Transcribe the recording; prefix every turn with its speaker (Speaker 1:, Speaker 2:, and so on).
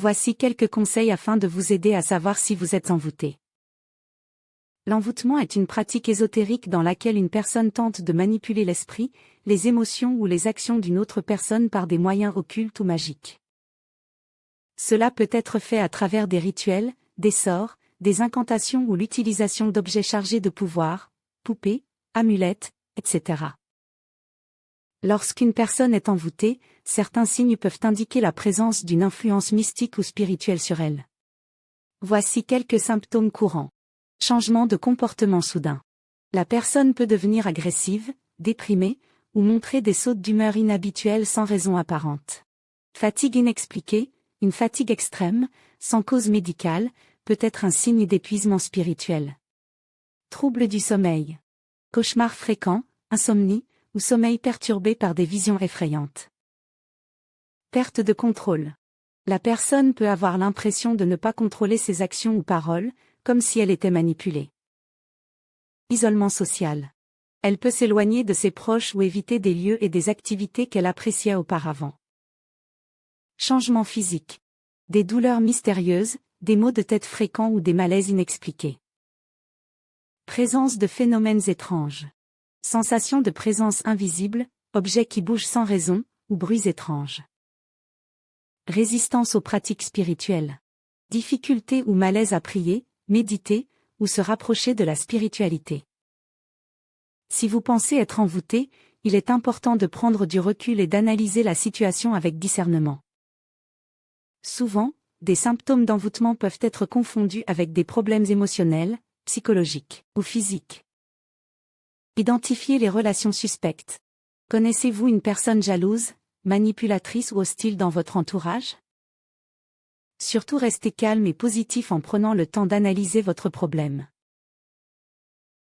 Speaker 1: Voici quelques conseils afin de vous aider à savoir si vous êtes envoûté. L'envoûtement est une pratique ésotérique dans laquelle une personne tente de manipuler l'esprit, les émotions ou les actions d'une autre personne par des moyens occultes ou magiques. Cela peut être fait à travers des rituels, des sorts, des incantations ou l'utilisation d'objets chargés de pouvoir, poupées, amulettes, etc. Lorsqu'une personne est envoûtée, certains signes peuvent indiquer la présence d'une influence mystique ou spirituelle sur elle. Voici quelques symptômes courants. Changement de comportement soudain. La personne peut devenir agressive, déprimée, ou montrer des sautes d'humeur inhabituelles sans raison apparente. Fatigue inexpliquée, une fatigue extrême, sans cause médicale, peut être un signe d'épuisement spirituel. Troubles du sommeil. Cauchemars fréquents, insomnie, ou sommeil perturbé par des visions effrayantes. Perte de contrôle. La personne peut avoir l'impression de ne pas contrôler ses actions ou paroles, comme si elle était manipulée. Isolement social. Elle peut s'éloigner de ses proches ou éviter des lieux et des activités qu'elle appréciait auparavant. Changement physique. Des douleurs mystérieuses, des maux de tête fréquents ou des malaises inexpliqués. Présence de phénomènes étranges. Sensation de présence invisible, objets qui bougent sans raison, ou bruits étranges. Résistance aux pratiques spirituelles. Difficulté ou malaise à prier, méditer, ou se rapprocher de la spiritualité. Si vous pensez être envoûté, il est important de prendre du recul et d'analyser la situation avec discernement. Souvent, des symptômes d'envoûtement peuvent être confondus avec des problèmes émotionnels, psychologiques ou physiques. Identifiez les relations suspectes. Connaissez-vous une personne jalouse, manipulatrice ou hostile dans votre entourage? Surtout restez calme et positif en prenant le temps d'analyser votre problème.